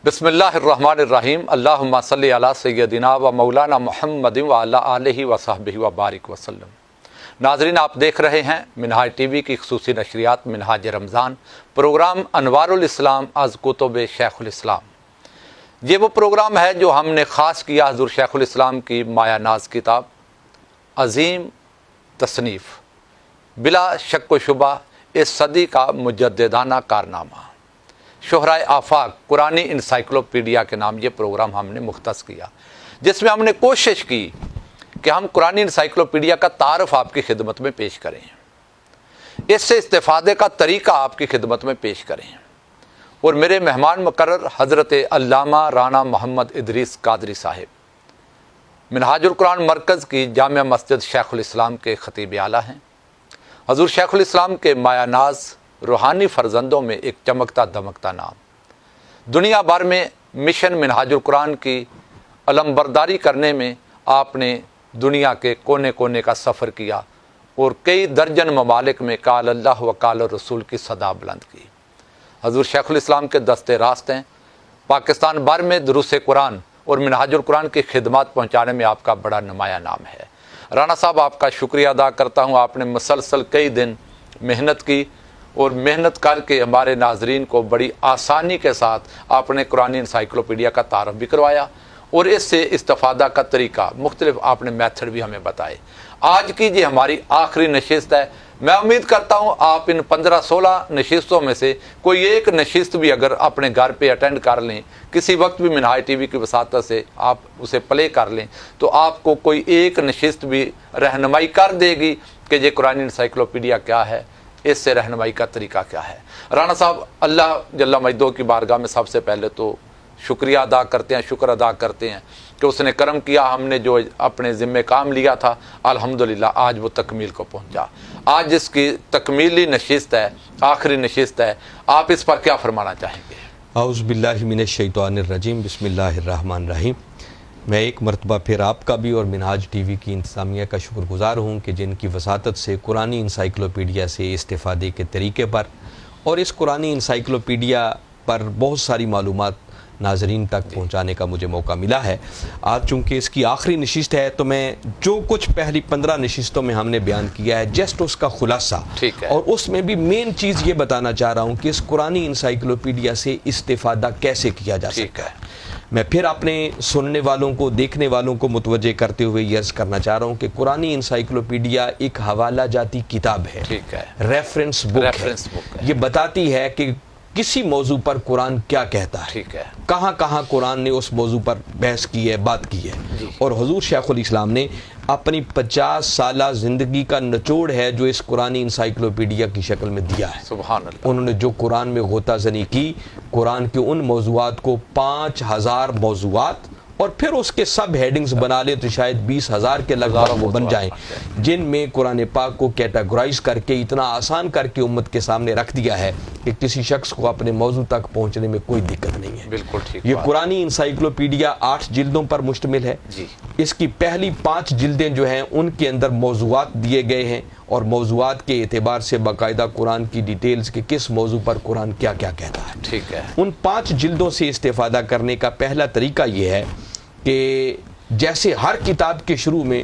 بسم اللہ الرحمن الرحیم اللہم صلی علی سیدنا و مولانا محمد و علی آلہ و صحبہ و بارک وسلم۔ ناظرین، آپ دیکھ رہے ہیں منہاج ٹی وی کی خصوصی نشریات منہاج رمضان، پروگرام انوار الاسلام از کتب شیخ الاسلام۔ یہ وہ پروگرام ہے جو ہم نے خاص کیا حضور شیخ الاسلام کی مایہ ناز کتاب، عظیم تصنیف، بلا شک و شبہ اس صدی کا مجددانہ کارنامہ، شہرائے آفاق قرآنی انسائکلوپیڈیا کے نام یہ پروگرام ہم نے مختص کیا، جس میں ہم نے کوشش کی کہ ہم قرآنی انسائکلوپیڈیا کا تعارف آپ کی خدمت میں پیش کریں، اس سے استفادے کا طریقہ آپ کی خدمت میں پیش کریں، اور میرے مہمان مقرر حضرت علامہ رانا محمد ادریس قادری صاحب منہاج القرآن مرکز کی جامع مسجد شیخ الاسلام کے خطیب اعلیٰ ہیں۔ حضور شیخ الاسلام کے مایہ ناز روحانی فرزندوں میں ایک چمکتا دمکتا نام، دنیا بھر میں مشن منہاج القرآن کی علمبرداری کرنے میں آپ نے دنیا کے کونے کونے کا سفر کیا اور کئی درجن ممالک میں قال اللہ و قال رسول کی صدا بلند کی۔ حضور شیخ الاسلام کے دستے راست ہیں، پاکستان بھر میں دروس قرآن اور منہاج القرآن کی خدمات پہنچانے میں آپ کا بڑا نمایاں نام ہے۔ رانا صاحب، آپ کا شکریہ ادا کرتا ہوں، آپ نے مسلسل کئی دن محنت کی اور محنت کر کے ہمارے ناظرین کو بڑی آسانی کے ساتھ آپ نے قرآنی انسائکلوپیڈیا کا تعارف بھی کروایا، اور اس سے استفادہ کا طریقہ مختلف آپ نے میتھڈ بھی ہمیں بتائے۔ آج کی یہ ہماری آخری نشست ہے، میں امید کرتا ہوں آپ ان 15-16 نشستوں میں سے کوئی ایک نشست بھی اگر اپنے گھر پہ اٹینڈ کر لیں، کسی وقت بھی منہاج ٹی وی کی وساطت سے آپ اسے پلے کر لیں، تو آپ کو کوئی ایک نشست بھی رہنمائی کر دے گی کہ یہ قرآنی انسائکلوپیڈیا کیا ہے، اس سے رہنمائی کا طریقہ کیا ہے۔ رانا صاحب، اللہ جل مجدہ کی بارگاہ میں سب سے پہلے تو شکریہ ادا کرتے ہیں، شکر ادا کرتے ہیں کہ اس نے کرم کیا، ہم نے جو اپنے ذمہ کام لیا تھا الحمدللہ آج وہ تکمیل کو پہنچا۔ آج اس کی تکمیلی نشست ہے، آخری نشست ہے، آپ اس پر کیا فرمانا چاہیں گے؟ اعوذ باللہ من الشیطان الرجیم، بسم اللہ الرحمن الرحیم۔ میں ایک مرتبہ پھر آپ کا بھی اور منہاج ٹی وی کی انتظامیہ کا شکر گزار ہوں کہ جن کی وساطت سے قرآنی انسائکلوپیڈیا سے استفادے کے طریقے پر اور اس قرآنی انسائکلوپیڈیا پر بہت ساری معلومات ناظرین تک پہنچانے کا مجھے موقع ملا ہے۔ آج چونکہ اس کی آخری نشست ہے تو میں جو کچھ پہلی 15 نشستوں میں ہم نے بیان کیا ہے جسٹ اس کا خلاصہ، اور اس میں بھی مین چیز یہ بتانا چاہ رہا ہوں کہ اس قرآنی انسائکلوپیڈیا سے استفادہ کیسے کیا جا سکتا ہے۔ میں پھر اپنے سننے والوں کو، دیکھنے والوں کو متوجہ کرتے ہوئے یہ عرض کرنا چاہ رہا ہوں کہ قرآنی انسائکلوپیڈیا ایک حوالہ جاتی کتاب ہے، ریفرنس بک ہے۔ یہ بتاتی ہے کہ کسی موضوع پر قرآن کیا کہتا ہے، کہاں کہاں قرآن نے اس موضوع پر بحث کی ہے، بات کی ہے، اور حضور شیخ الاسلام نے اپنی 50 سالہ زندگی کا نچوڑ ہے جو اس قرآنی انسائکلوپیڈیا کی شکل میں دیا ہے۔ سبحان اللہ۔ انہوں نے جو قرآن میں غوطہ زنی کی، قرآن کے ان موضوعات کو 5000 موضوعات اور پھر اس کے سب ہیڈنگز بنا لیں تو شاید 20,000 کے لگ بھگ وہ بن جائیں، جن میں قرآن پاک کو کیٹاگرائز کر کے اتنا آسان کر کے امت کے سامنے رکھ دیا ہے کہ کسی شخص کو اپنے موضوع تک پہنچنے میں کوئی دقت نہیں ہے۔ بالکل ٹھیک۔ یہ قرآنی انسائکلوپیڈیا 8 جلدوں پر مشتمل ہے۔ اس کی پہلی 5 جلدیں جو ہیں ان کے اندر موضوعات دیے گئے ہیں، اور موضوعات کے اعتبار سے باقاعدہ قرآن کی ڈیٹیلز کہ کس موضوع پر قرآن کیا کیا کہتا ہے۔ ٹھیک ہے۔ ان 5 جلدوں سے استفادہ کرنے کا پہلا طریقہ یہ ہے کہ جیسے ہر کتاب کے شروع میں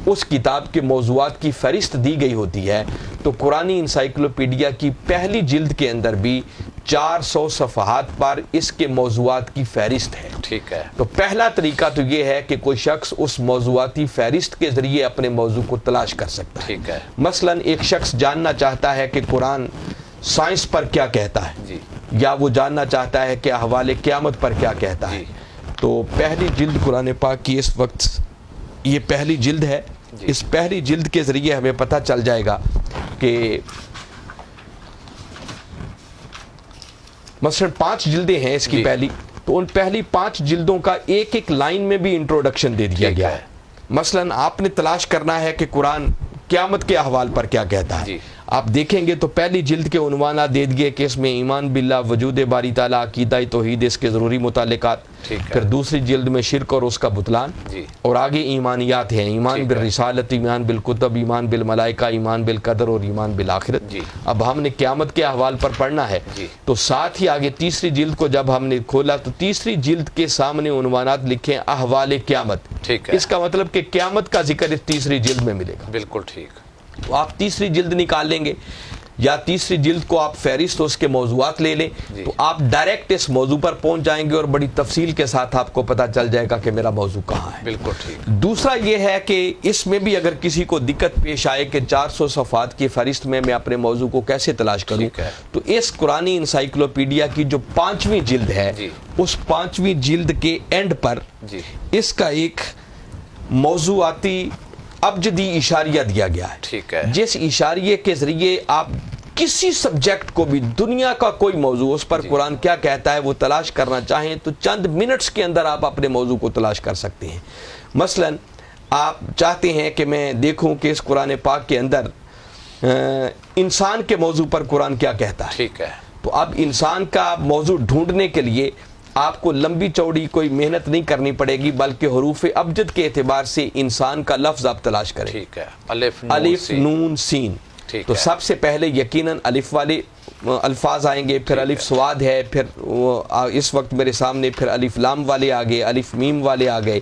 اس کتاب کے موضوعات کی فہرست دی گئی ہوتی ہے، تو قرآنی انسائکلوپیڈیا کی پہلی جلد کے اندر بھی 400 صفحات پر اس کے موضوعات کی فہرست ہے۔ ٹھیک ہے۔ تو پہلا طریقہ تو یہ ہے کہ کوئی شخص اس موضوعاتی فہرست کے ذریعے اپنے موضوع کو تلاش کر سکتا ہے۔ ٹھیک ہے۔ مثلا ایک شخص جاننا چاہتا ہے کہ قرآن سائنس پر کیا کہتا ہے، یا وہ جاننا چاہتا ہے کہ احوال قیامت پر کیا کہتا ہے، تو پہلی جلد قرآن پاک کی اس وقت یہ پہلی جلد ہے۔ اس پہلی جلد کے ذریعے ہمیں پتہ چل جائے گا کہ مثلا 5 جلدیں ہیں اس کی پہلی، تو ان پہلی 5 جلدوں کا ایک ایک لائن میں بھی انٹروڈکشن دے دیا گیا ہے۔ مثلا آپ نے تلاش کرنا ہے کہ قرآن قیامت کے احوال پر کیا کہتا ہے، آپ دیکھیں گے تو پہلی جلد کے عنوانات دے دیے کہ اس میں ایمان باللہ، وجود باری تعالیٰ، عقیدہ توحید، اس کے ضروری متعلقات. پھر دوسری جلد میں شرک اور اس کا بطلان، اور آگے ایمانیات ہیں، ایمان بالرسالت، ایمان بالکتب، ایمان بالملائکہ، ایمان بالقدر اور ایمان بالآخرت. اب ہم نے قیامت کے احوال پر پڑھنا ہے تو ساتھ ہی آگے تیسری جلد کو جب ہم نے کھولا تو تیسری جلد کے سامنے عنوانات لکھے احوال قیامت. اس کا مطلب کہ قیامت کا ذکر اس تیسری جلد میں ملے گا. بالکل ٹھیک. تو آپ تیسری جلد نکال لیں گے یا تیسری جلد کو آپ فہرست اس کے موضوعات لے لیں تو آپ ڈائریکٹ اس موضوع پر پہنچ جائیں گے اور بڑی تفصیل کے ساتھ آپ کو پتہ چل جائے گا کہ میرا موضوع کہاں ہے. بالکل ٹھیک. دوسرا یہ ہے کہ اس میں بھی اگر کسی کو دقت پیش آئے کہ 400 صفحات کی فہرست میں اپنے موضوع کو کیسے تلاش کروں، تو اس قرآنی انسائکلوپیڈیا کی جو 5ویں جلد ہے اس 5ویں جلد کے اینڈ پر اس کا ایک موضوعاتی ابجدی اشاریہ دیا گیا ہے. ٹھیک ہے. جس اشاریے کے ذریعے آپ کسی سبجیکٹ کو بھی، دنیا کا کوئی موضوع، اس پر قرآن کیا کہتا ہے وہ تلاش کرنا چاہیں تو چند منٹس کے اندر آپ اپنے موضوع کو تلاش کر سکتے ہیں. مثلا آپ چاہتے ہیں کہ میں دیکھوں کہ اس قرآن پاک کے اندر انسان کے موضوع پر قرآن کیا کہتا ہے. ٹھیک ہے. تو اب انسان کا موضوع ڈھونڈنے کے لیے آپ کو لمبی چوڑی کوئی محنت نہیں کرنی پڑے گی، بلکہ حروف ابجد کے اعتبار سے انسان کا لفظ آپ تلاش کریں. ٹھیک ہے. الف نون سین. تو سب سے پہلے یقیناً الف والے الفاظ آئیں گے، پھر الف سواد ہے، پھر اس وقت میرے سامنے پھر الف لام والے آ گئے، الف میم والے آ گئے،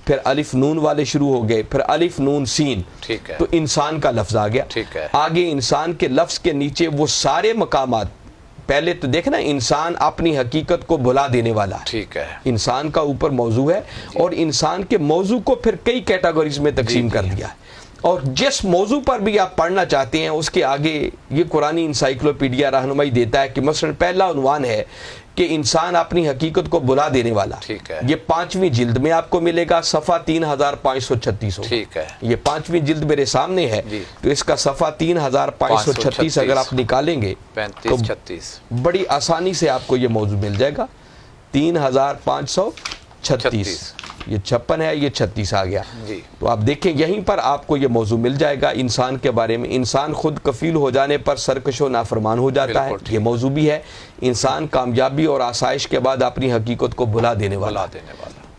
پھر الف نون والے شروع ہو گئے، پھر الف نون سین. ٹھیک ہے. تو انسان کا لفظ آ گیا. ٹھیک ہے. آگے انسان کے لفظ کے نیچے وہ سارے مقامات، پہلے تو دیکھنا انسان اپنی حقیقت کو بھلا دینے والا ہے. ٹھیک ہے. انسان کا اوپر موضوع ہے اور انسان کے موضوع کو پھر کئی کیٹاگوریز میں تقسیم کر دیا ہے، اور جس موضوع پر بھی آپ پڑھنا چاہتے ہیں اس کے آگے یہ قرآنی انسائکلوپیڈیا رہنمائی دیتا ہے کہ مثلا پہلا عنوان ہے کہ انسان اپنی حقیقت کو بھلا دینے والا. ٹھیک ہے. یہ 5ویں جلد میں آپ کو ملے گا، صفحہ 3536. ٹھیک ہے. یہ 5ویں جلد میرے سامنے ہے تو اس کا صفحہ 3536 اگر آپ نکالیں گے 3536 بڑی آسانی سے آپ کو یہ موضوع مل جائے گا. 3536 یہ 56 ہے، یہ 36 آ گیا. تو آپ دیکھیں یہیں پر آپ کو یہ موضوع مل جائے گا انسان کے بارے میں. انسان خود کفیل ہو جانے پر سرکش و نافرمان ہو جاتا ہے، یہ موضوع بھی ہے. انسان کامیابی اور آسائش کے بعد اپنی حقیقت کو بھلا دینے والا.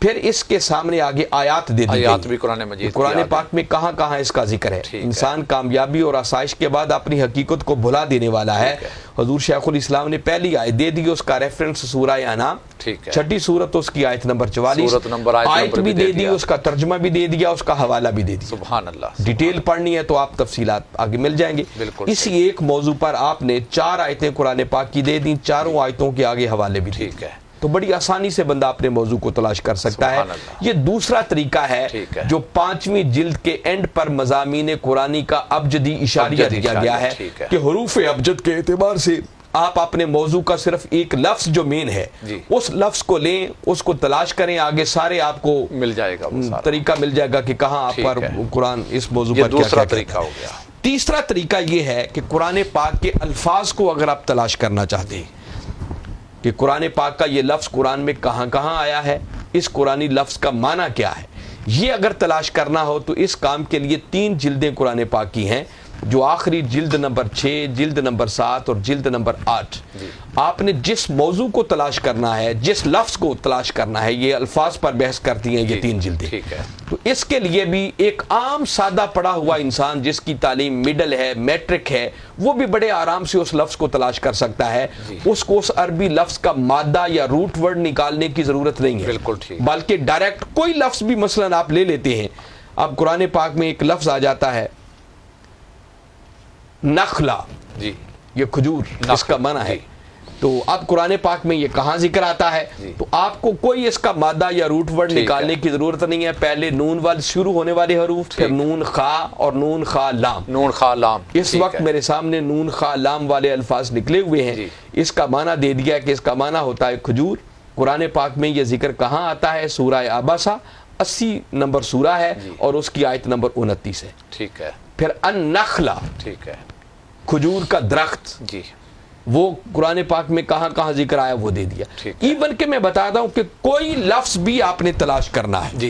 پھر اس کے سامنے آگے آیات دے دی گئی. آیات بھی قرآن مجید قرآن پاک میں کہاں کہاں اس کا ذکر ہے. انسان کامیابی اور آسائش کے بعد اپنی حقیقت کو بھلا دینے والا ہے. حضور شیخ الاسلام نے پہلی آیت دے دی، اس کا ریفرنس سورہ انعام، 6ٹھی سورت، اس کی آیت نمبر 44، آیت بھی دے دی، اس کا ترجمہ بھی دے دیا، اس کا حوالہ بھی دے دیا. سبحان اللہ. ڈیٹیل پڑھنی ہے تو آپ تفصیلات آگے مل جائیں گے. اسی ایک موضوع پر آپ نے 4 آیتیں قرآن پاک کی دے دیں، چاروں آیتوں کے آگے حوالے بھی. ٹھیک ہے. تو بڑی آسانی سے بندہ اپنے موضوع کو تلاش کر سکتا ہے. یہ دوسرا طریقہ ہے جو 5ویں جلد کے اینڈ پر مضامین قرآنی کا ابجدی اشاریہ دیا گیا ہے کہ حروف ابجد کے اعتبار سے آپ اپنے موضوع کا صرف ایک لفظ جو مین ہے اس لفظ کو لیں، اس کو تلاش کریں، آگے سارے آپ کو مل جائے گا، طریقہ مل جائے گا کہ کہاں آپ پر قرآن اس موضوع پر دوسرا طریقہ ہو گیا. تیسرا طریقہ یہ ہے کہ قرآن پاک کے الفاظ کو اگر آپ تلاش کرنا چاہتے ہیں کہ قرآن پاک کا یہ لفظ قرآن میں کہاں کہاں آیا ہے، اس قرآنی لفظ کا معنی کیا ہے، یہ اگر تلاش کرنا ہو تو اس کام کے لیے 3 جلدیں قرآن پاک کی ہیں، جو آخری جلد نمبر 6، جلد نمبر 7 اور جلد نمبر 8. آپ نے جس موضوع کو تلاش کرنا ہے، جس لفظ کو تلاش کرنا ہے، یہ الفاظ پر بحث کرتی ہیں یہ 3 جلدیں. تو اس کے لیے بھی ایک عام سادہ پڑھا ہوا انسان جس کی تعلیم مڈل ہے، میٹرک ہے، وہ بھی بڑے آرام سے اس لفظ کو تلاش کر سکتا ہے. اس کو اس عربی لفظ کا مادہ یا روٹ ورڈ نکالنے کی ضرورت نہیں ہے، بلکہ ڈائریکٹ کوئی لفظ بھی مثلا آپ لے لیتے ہیں. اب قرآن پاک میں ایک لفظ آ جاتا ہے نخلا، یہ کھجور، اس کا معنی ہے. تو اب قرآن پاک میں یہ کہاں ذکر آتا ہے تو آپ کو کوئی اس کا مادہ یا روٹ ورڈ نکالنے کی ضرورت نہیں ہے. پہلے نون والے شروع ہونے والے حروف، پھر نون خا اور نون خا لام. نون خا لام اس وقت میرے سامنے نون خا لام والے الفاظ نکلے ہوئے ہیں. اس کا معنی دے دیا کہ اس کا معنی ہوتا ہے کھجور. قرآن پاک میں یہ ذکر کہاں آتا ہے؟ سورہ عباسہ 80 نمبر سورہ ہے اور اس کی آیت نمبر 29 ہے. ٹھیک ہے. پھر النخلا، ٹھیک ہے، کھجور کا درخت، وہ قرآن پاک میں کہاں کہاں ذکر آیا وہ دے دیا. ایون کہ میں بتا دوں کہ کوئی لفظ بھی آپ نے تلاش کرنا ہے